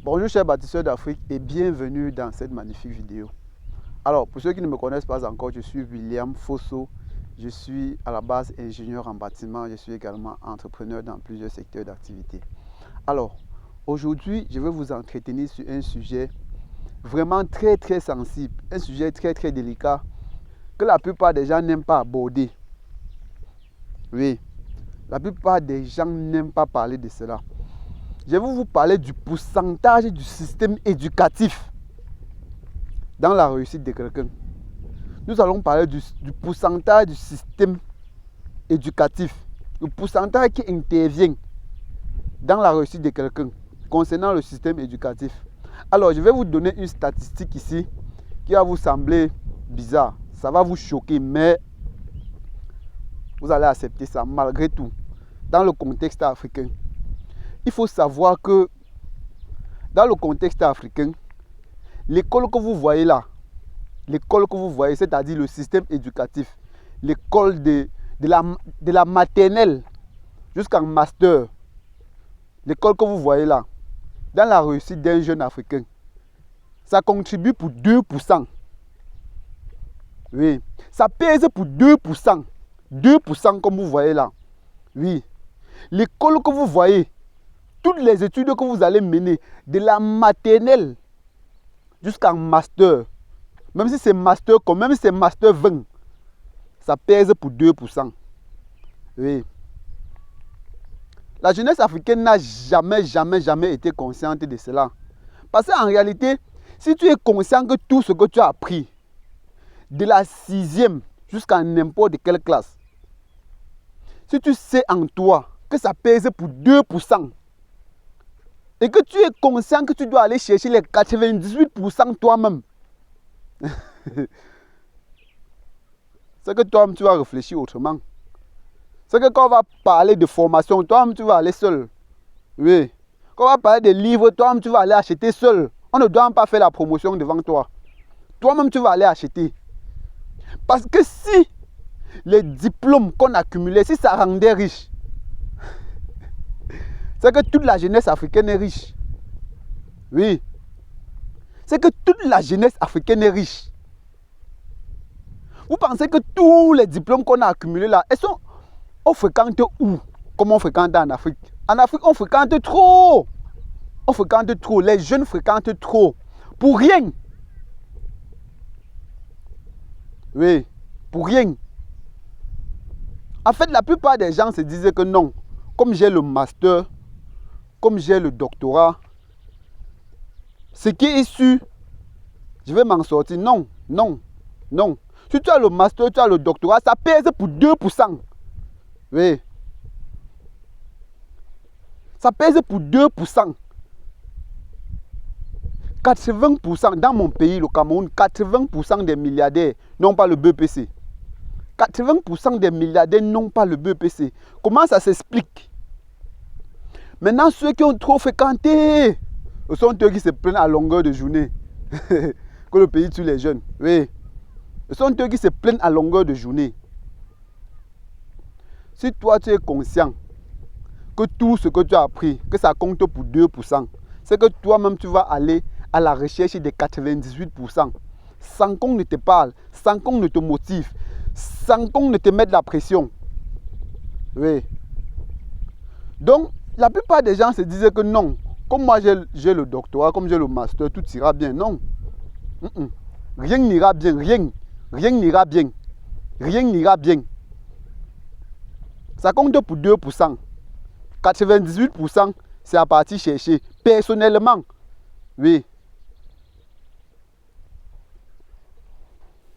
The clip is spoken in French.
Bonjour chers bâtisseurs d'Afrique et bienvenue dans cette magnifique vidéo. Alors pour ceux qui ne me connaissent pas encore, je suis William Fosso. Je suis à la base ingénieur en bâtiment. Je suis également entrepreneur dans plusieurs secteurs d'activité. Alors aujourd'hui, je vais vous entretenir sur un sujet vraiment très sensible, un sujet très délicat que la plupart des gens n'aiment pas aborder. Oui, la plupart des gens n'aiment pas parler de cela. Je vais vous parler du pourcentage du système éducatif dans la réussite de quelqu'un. Nous allons parler du pourcentage du système éducatif, le pourcentage qui intervient dans la réussite de quelqu'un concernant le système éducatif. Alors, je vais vous donner une statistique ici qui va vous sembler bizarre. Ça va vous choquer, mais vous allez accepter ça malgré tout dans le contexte africain. Il faut savoir que dans le contexte africain, l'école que vous voyez là, c'est-à-dire le système éducatif, l'école de la maternelle jusqu'en master, l'école que vous voyez là, dans la réussite d'un jeune Africain, ça contribue pour 2%. Oui, ça pèse pour 2%. 2% comme vous voyez là. Oui, l'école que vous voyez, toutes les études que vous allez mener, de la maternelle jusqu'en master, même si c'est master comme, même si c'est master 20, ça pèse pour 2%. Oui. La jeunesse africaine n'a jamais été consciente de cela. Parce qu'en réalité, si tu es conscient que tout ce que tu as appris, de la 6e jusqu'à n'importe quelle classe, si tu sais en toi que ça pèse pour 2%, et que tu es conscient que tu dois aller chercher les 98% toi-même, c'est que toi-même tu vas réfléchir autrement. C'est que quand on va parler de formation, toi-même tu vas aller seul. Oui. Quand on va parler de livres, toi-même tu vas aller acheter seul. On ne doit pas faire la promotion devant toi. Toi-même tu vas aller acheter. Parce que si les diplômes qu'on a accumulés, si ça rendait riche, c'est que toute la jeunesse africaine est riche. Oui. C'est que toute la jeunesse africaine est riche. Vous pensez que tous les diplômes qu'on a accumulés là, on fréquente où? Comme on fréquente en Afrique. En Afrique, on fréquente trop. On fréquente trop. Les jeunes fréquentent trop. Pour rien. Oui. Pour rien. En fait, la plupart des gens se disaient que non. Comme j'ai le master, comme j'ai le doctorat, ce qui est sûr, je vais m'en sortir. Non. Si tu as le master, tu as le doctorat, ça pèse pour 2%. Oui. Ça pèse pour 2%. 80% dans mon pays, le Cameroun, 80% des milliardaires n'ont pas le BEPC. 80% des milliardaires n'ont pas le BEPC. Comment ça s'explique? Maintenant, ceux qui ont trop fréquenté, ce sont eux qui se plaignent à longueur de journée que le pays tue les jeunes. Oui. Ce sont eux qui se plaignent à longueur de journée. Si toi, tu es conscient que tout ce que tu as appris, que ça compte pour 2%, c'est que toi-même, tu vas aller à la recherche des 98%. Sans qu'on ne te parle, sans qu'on ne te motive, sans qu'on ne te mette la pression. Oui. Donc, la plupart des gens se disaient que non, comme moi j'ai le doctorat, comme j'ai le master, tout ira bien. Non. Rien n'ira bien, rien n'ira bien. Rien n'ira bien. Ça compte pour 2%. 98%, c'est à partir chercher. Personnellement, oui,